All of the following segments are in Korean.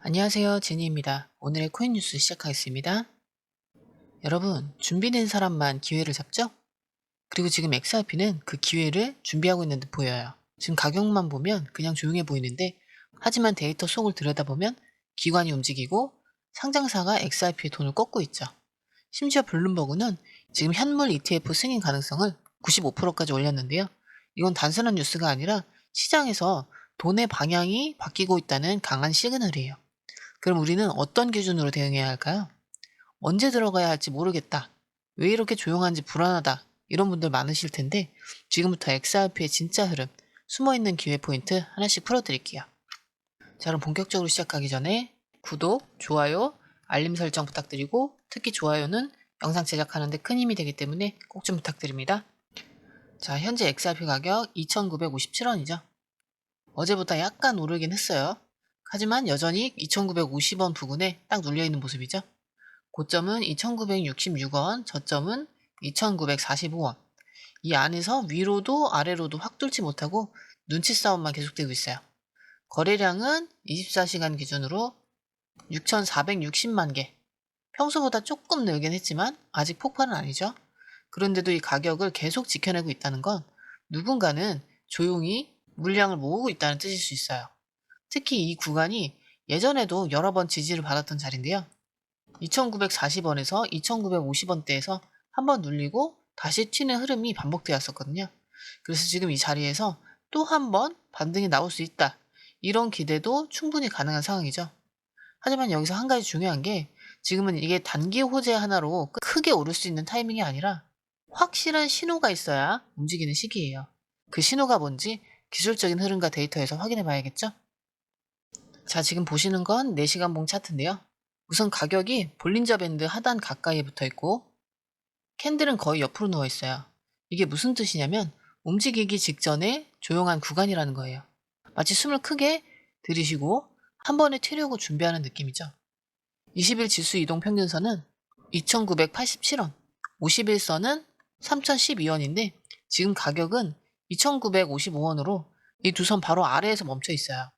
안녕하세요. 제니입니다. 오늘의 코인 뉴스 시작하겠습니다. 여러분, 준비된 사람만 기회를 잡죠? 그리고 지금 XRP는 그 기회를 준비하고 있는 듯 보여요. 지금 가격만 보면 그냥 조용해 보이는데, 하지만 데이터 속을 들여다보면 기관이 움직이고 상장사가 XRP의 돈을 꺾고 있죠. 심지어 블룸버그는 지금 현물 ETF 승인 가능성을 95%까지 올렸는데요. 이건 단순한 뉴스가 아니라 시장에서 돈의 방향이 바뀌고 있다는 강한 시그널이에요. 그럼 우리는 어떤 기준으로 대응해야 할까요? 언제 들어가야 할지 모르겠다. 왜 이렇게 조용한지 불안하다. 이런 분들 많으실 텐데 지금부터 XRP의 진짜 흐름, 숨어있는 기회 포인트 하나씩 풀어드릴게요. 자, 그럼 본격적으로 시작하기 전에 구독, 좋아요, 알림 설정 부탁드리고 특히 좋아요는 영상 제작하는 데 큰 힘이 되기 때문에 꼭 좀 부탁드립니다. 자, 현재 XRP 가격 2,957원이죠. 어제보다 약간 오르긴 했어요. 하지만 여전히 2,950원 부근에 딱 눌려있는 모습이죠. 고점은 2,966원, 저점은 2,945원. 이 안에서 위로도 아래로도 확 뚫지 못하고 눈치 싸움만 계속되고 있어요. 거래량은 24시간 기준으로 6,460만 개. 평소보다 조금 늘긴 했지만 아직 폭발은 아니죠. 그런데도 이 가격을 계속 지켜내고 있다는 건 누군가는 조용히 물량을 모으고 있다는 뜻일 수 있어요. 특히 이 구간이 예전에도 여러 번 지지를 받았던 자리인데요. 2,940원에서 2,950원대에서 한번 눌리고 다시 튀는 흐름이 반복되었었거든요. 그래서 지금 이 자리에서 또 한 번 반등이 나올 수 있다. 이런 기대도 충분히 가능한 상황이죠. 하지만 여기서 한 가지 중요한 게 지금은 이게 단기 호재 하나로 크게 오를 수 있는 타이밍이 아니라 확실한 신호가 있어야 움직이는 시기예요. 그 신호가 뭔지 기술적인 흐름과 데이터에서 확인해 봐야겠죠? 자, 지금 보시는 건 4시간 봉 차트인데요. 우선 가격이 볼린저 밴드 하단 가까이에 붙어 있고 캔들은 거의 옆으로 누워 있어요. 이게 무슨 뜻이냐면 움직이기 직전에 조용한 구간이라는 거예요. 마치 숨을 크게 들이쉬고 한 번에 튀려고 준비하는 느낌이죠. 20일 지수 이동 평균선은 2,987원, 50일선은 3,012원인데 지금 가격은 2,955원으로 이 두 선 바로 아래에서 멈춰 있어요.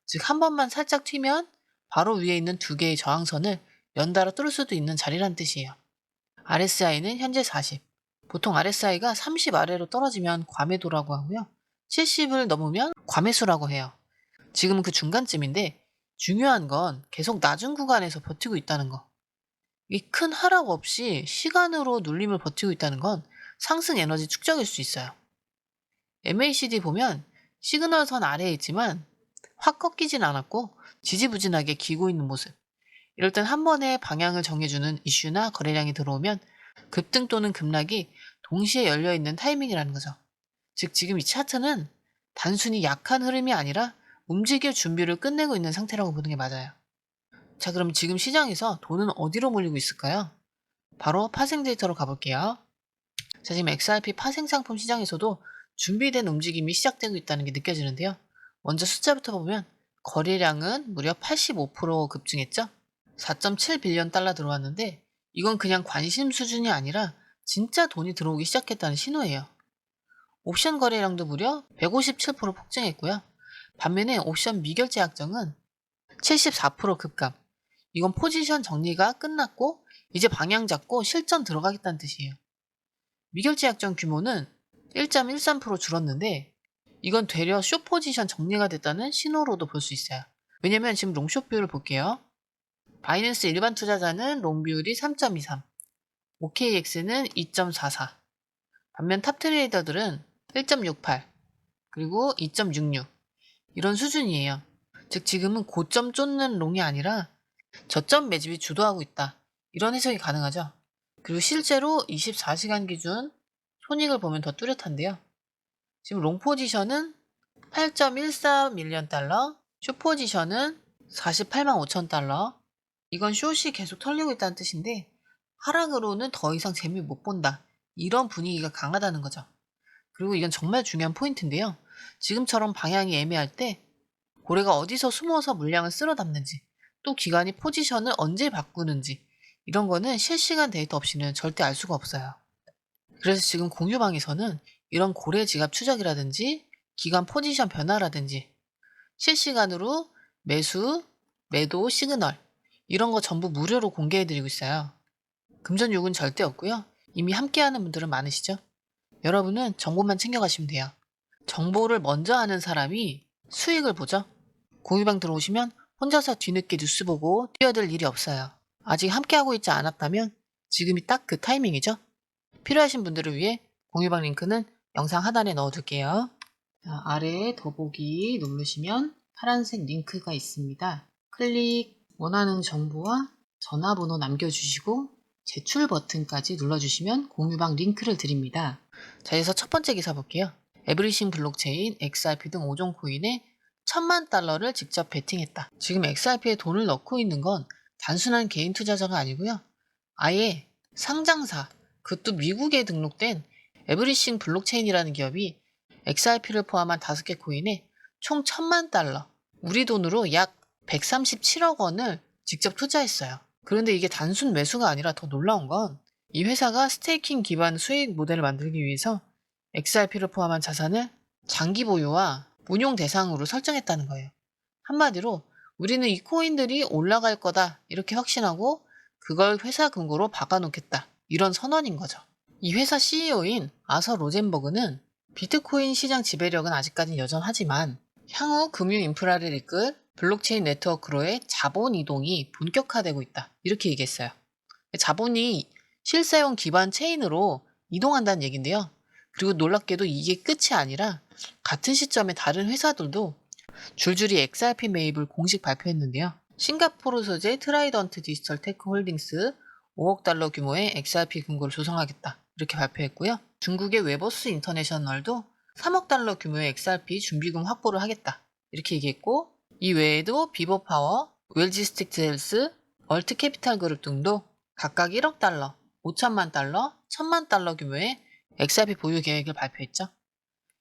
즉 한 번만 살짝 튀면 바로 위에 있는 두 개의 저항선을 연달아 뚫을 수도 있는 자리란 뜻이에요. RSI는 현재 40. 보통 RSI가 30 아래로 떨어지면 과매도라고 하고요. 70을 넘으면 과매수라고 해요. 지금은 그 중간쯤인데 중요한 건 계속 낮은 구간에서 버티고 있다는 거. 이 큰 하락 없이 시간으로 눌림을 버티고 있다는 건 상승 에너지 축적일 수 있어요. MACD 보면 시그널선 아래에 있지만 확 꺾이진 않았고 지지부진하게 기고 있는 모습. 이럴 땐 한 번에 방향을 정해주는 이슈나 거래량이 들어오면 급등 또는 급락이 동시에 열려있는 타이밍이라는 거죠. 즉 지금 이 차트는 단순히 약한 흐름이 아니라 움직일 준비를 끝내고 있는 상태라고 보는 게 맞아요. 자, 그럼 지금 시장에서 돈은 어디로 몰리고 있을까요? 바로 파생 데이터로 가볼게요. 자, 지금 XRP 파생 상품 시장에서도 준비된 움직임이 시작되고 있다는 게 느껴지는데요. 먼저 숫자부터 보면 거래량은 무려 85% 급증했죠? 4.7빌리언 달러 들어왔는데 이건 그냥 관심 수준이 아니라 진짜 돈이 들어오기 시작했다는 신호예요. 옵션 거래량도 무려 157% 폭증했고요. 반면에 옵션 미결제 약정은 74% 급감. 이건 포지션 정리가 끝났고 이제 방향 잡고 실전 들어가겠다는 뜻이에요. 미결제 약정 규모는 1.13% 줄었는데 이건 되려 숏 포지션 정리가 됐다는 신호로도 볼 수 있어요. 왜냐면 지금 롱숏 비율을 볼게요. 바이낸스 일반 투자자는 롱 비율이 3.23, OKX는 2.44, 반면 탑 트레이더들은 1.68, 그리고 2.66 이런 수준이에요. 즉 지금은 고점 쫓는 롱이 아니라 저점 매집이 주도하고 있다. 이런 해석이 가능하죠. 그리고 실제로 24시간 기준 손익을 보면 더 뚜렷한데요. 지금 롱 포지션은 8.14밀리언 달러, 숏 포지션은 48만 5천 달러. 이건 숏이 계속 털리고 있다는 뜻인데 하락으로는 더 이상 재미 못 본다. 이런 분위기가 강하다는 거죠. 그리고 이건 정말 중요한 포인트인데요. 지금처럼 방향이 애매할 때 고래가 어디서 숨어서 물량을 쓸어 담는지 또 기관이 포지션을 언제 바꾸는지 이런 거는 실시간 데이터 없이는 절대 알 수가 없어요. 그래서 지금 공유방에서는 이런 고래 지갑 추적이라든지 기관 포지션 변화라든지 실시간으로 매수, 매도 시그널 이런 거 전부 무료로 공개해드리고 있어요. 금전 요구는 절대 없고요. 이미 함께하는 분들은 많으시죠? 여러분은 정보만 챙겨가시면 돼요. 정보를 먼저 아는 사람이 수익을 보죠. 공유방 들어오시면 혼자서 뒤늦게 뉴스 보고 뛰어들 일이 없어요. 아직 함께하고 있지 않았다면 지금이 딱 그 타이밍이죠. 필요하신 분들을 위해 공유방 링크는 영상 하단에 넣어둘게요. 자, 아래에 더보기 누르시면 파란색 링크가 있습니다. 클릭, 원하는 정보와 전화번호 남겨주시고 제출 버튼까지 눌러주시면 공유방 링크를 드립니다. 자, 여기서 첫 번째 기사 볼게요. 에브리싱 블록체인, XRP 등 5종 코인에 $10,000,000를 직접 베팅했다. 지금 XRP에 돈을 넣고 있는 건 단순한 개인 투자자가 아니고요. 아예 상장사, 그것도 미국에 등록된 에브리싱 블록체인이라는 기업이 XRP를 포함한 5개 코인에 총 $10,000,000, 우리 돈으로 약 137억 원을 직접 투자했어요. 그런데 이게 단순 매수가 아니라 더 놀라운 건 이 회사가 스테이킹 기반 수익 모델을 만들기 위해서 XRP를 포함한 자산을 장기 보유와 운용 대상으로 설정했다는 거예요. 한마디로 우리는 이 코인들이 올라갈 거다 이렇게 확신하고 그걸 회사 금고로 박아놓겠다 이런 선언인 거죠. 이 회사 CEO인 아서 로젠버그는 비트코인 시장 지배력은 아직까지는 여전하지만 향후 금융 인프라를 이끌 블록체인 네트워크로의 자본 이동이 본격화되고 있다 이렇게 얘기했어요. 자본이 실사용 기반 체인으로 이동한다는 얘긴데요. 그리고 놀랍게도 이게 끝이 아니라 같은 시점에 다른 회사들도 줄줄이 XRP 매입을 공식 발표했는데요. 싱가포르 소재 트라이던트 디지털 테크 홀딩스 $5억 규모의 XRP 금고를 조성하겠다 이렇게 발표했고요. 중국의 웨버스 인터내셔널도 $3억 규모의 XRP 준비금 확보를 하겠다 이렇게 얘기했고, 이 외에도 비버파워, 웰지스틱스 헬스, 얼트캐피탈 그룹 등도 각각 $1억, $5천만, $1,000만 규모의 XRP 보유 계획을 발표했죠.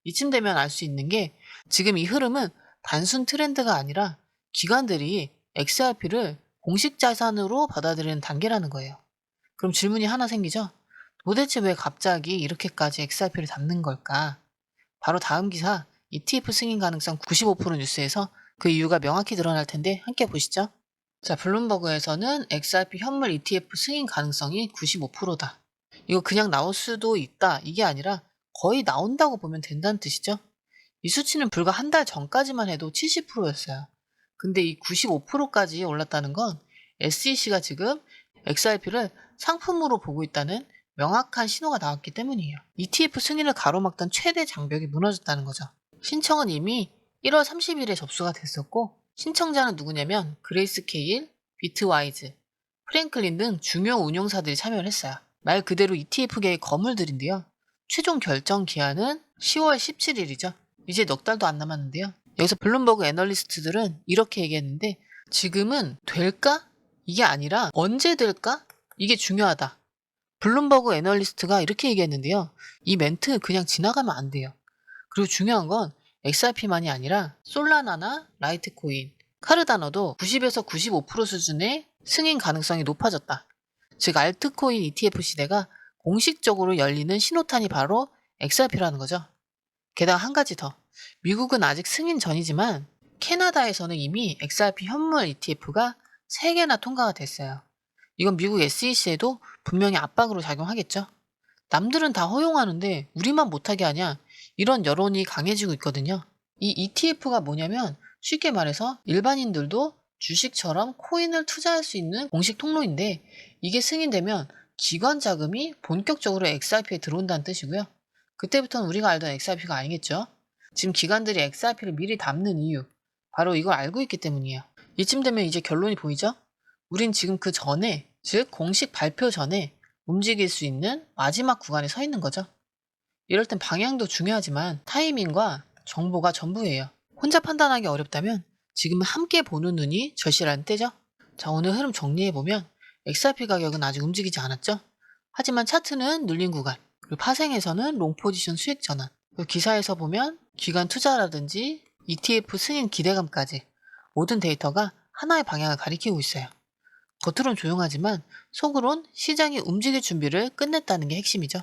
이쯤 되면 알 수 있는 게 지금 이 흐름은 단순 트렌드가 아니라 기관들이 XRP를 공식 자산으로 받아들이는 단계라는 거예요. 그럼 질문이 하나 생기죠? 도대체 왜 갑자기 이렇게까지 XRP를 담는 걸까? 바로 다음 기사 ETF 승인 가능성 95% 뉴스에서 그 이유가 명확히 드러날 텐데 함께 보시죠. 자, 블룸버그에서는 XRP 현물 ETF 승인 가능성이 95%다. 이거 그냥 나올 수도 있다 이게 아니라 거의 나온다고 보면 된다는 뜻이죠. 이 수치는 불과 한 달 전까지만 해도 70%였어요. 근데 이 95%까지 올랐다는 건 SEC가 지금 XRP를 상품으로 보고 있다는 명확한 신호가 나왔기 때문이에요. ETF 승인을 가로막던 최대 장벽이 무너졌다는 거죠. 신청은 이미 1월 30일에 접수가 됐었고, 신청자는 누구냐면 그레이스케일, 비트와이즈, 프랭클린 등 중요 운용사들이 참여를 했어요. 말 그대로 ETF계의 거물들인데요. 최종 결정 기한은 10월 17일이죠. 이제 넉 달도 안 남았는데요. 여기서 블룸버그 애널리스트들은 이렇게 얘기했는데 지금은 될까? 이게 아니라 언제 될까? 이게 중요하다. 블룸버그 애널리스트가 이렇게 얘기했는데요. 이 멘트 그냥 지나가면 안 돼요. 그리고 중요한 건 XRP만이 아니라 솔라나나 라이트코인, 카르다노도 90에서 95% 수준의 승인 가능성이 높아졌다. 즉 알트코인 ETF 시대가 공식적으로 열리는 신호탄이 바로 XRP라는 거죠. 게다가 한 가지 더. 미국은 아직 승인 전이지만 캐나다에서는 이미 XRP 현물 ETF가 3개나 통과가 됐어요. 이건 미국 SEC에도 분명히 압박으로 작용하겠죠. 남들은 다 허용하는데 우리만 못하게 하냐, 이런 여론이 강해지고 있거든요. 이 ETF가 뭐냐면 쉽게 말해서 일반인들도 주식처럼 코인을 투자할 수 있는 공식 통로인데 이게 승인되면 기관 자금이 본격적으로 XRP에 들어온다는 뜻이고요. 그때부터는 우리가 알던 XRP가 아니겠죠. 지금 기관들이 XRP를 미리 담는 이유, 바로 이걸 알고 있기 때문이에요. 이쯤 되면 이제 결론이 보이죠? 우린 지금 그 전에, 즉 공식 발표 전에 움직일 수 있는 마지막 구간에 서 있는 거죠. 이럴 땐 방향도 중요하지만 타이밍과 정보가 전부예요. 혼자 판단하기 어렵다면 지금은 함께 보는 눈이 절실한 때죠. 자, 오늘 흐름 정리해보면 XRP 가격은 아직 움직이지 않았죠. 하지만 차트는 눌린 구간, 그리고 파생에서는 롱 포지션 수익 전환, 그리고 기사에서 보면 기관 투자라든지 ETF 승인 기대감까지 모든 데이터가 하나의 방향을 가리키고 있어요. 겉으론 조용하지만 속으론 시장이 움직일 준비를 끝냈다는 게 핵심이죠.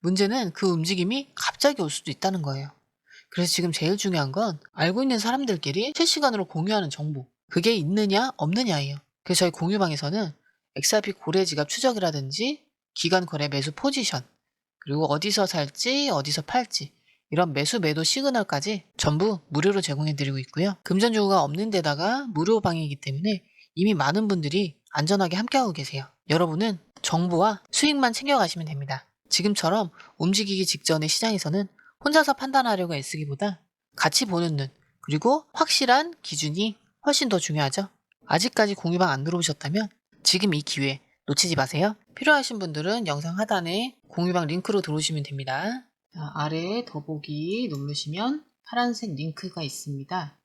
문제는 그 움직임이 갑자기 올 수도 있다는 거예요. 그래서 지금 제일 중요한 건 알고 있는 사람들끼리 실시간으로 공유하는 정보, 그게 있느냐 없느냐예요. 그래서 저희 공유방에서는 XRP 고래 지갑 추적이라든지 기간 거래 매수 포지션, 그리고 어디서 살지 어디서 팔지, 이런 매수 매도 시그널까지 전부 무료로 제공해 드리고 있고요. 금전 요구가 없는 데다가 무료 방이기 때문에 이미 많은 분들이 안전하게 함께하고 계세요. 여러분은 정보와 수익만 챙겨가시면 됩니다. 지금처럼 움직이기 직전의 시장에서는 혼자서 판단하려고 애쓰기보다 같이 보는 눈, 그리고 확실한 기준이 훨씬 더 중요하죠. 아직까지 공유방 안 들어오셨다면 지금 이 기회 놓치지 마세요. 필요하신 분들은 영상 하단에 공유방 링크로 들어오시면 됩니다. 자, 아래에 더보기 누르시면 파란색 링크가 있습니다.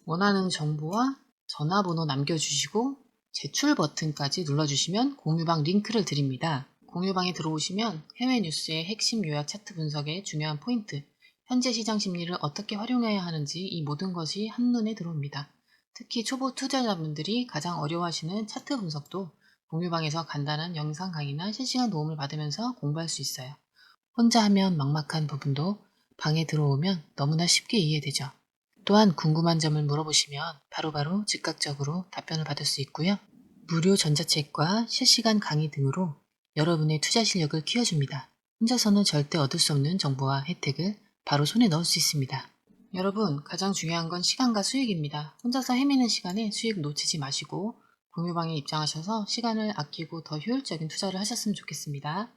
원하는 정보와 전화번호 남겨주시고 제출 버튼까지 눌러주시면 공유방 링크를 드립니다. 공유방에 들어오시면 해외 뉴스의 핵심 요약 차트 분석의 중요한 포인트, 현재 시장 심리를 어떻게 활용해야 하는지 이 모든 것이 한눈에 들어옵니다. 특히 초보 투자자분들이 가장 어려워하시는 차트 분석도 공유방에서 간단한 영상 강의나 실시간 도움을 받으면서 공부할 수 있어요. 혼자 하면 막막한 부분도 방에 들어오면 너무나 쉽게 이해되죠. 또한 궁금한 점을 물어보시면 바로바로 즉각적으로 답변을 받을 수 있고요. 무료 전자책과 실시간 강의 등으로 여러분의 투자 실력을 키워줍니다. 혼자서는 절대 얻을 수 없는 정보와 혜택을 바로 손에 넣을 수 있습니다. 여러분, 가장 중요한 건 시간과 수익입니다. 혼자서 헤매는 시간에 수익 놓치지 마시고 공유방에 입장하셔서 시간을 아끼고 더 효율적인 투자를 하셨으면 좋겠습니다.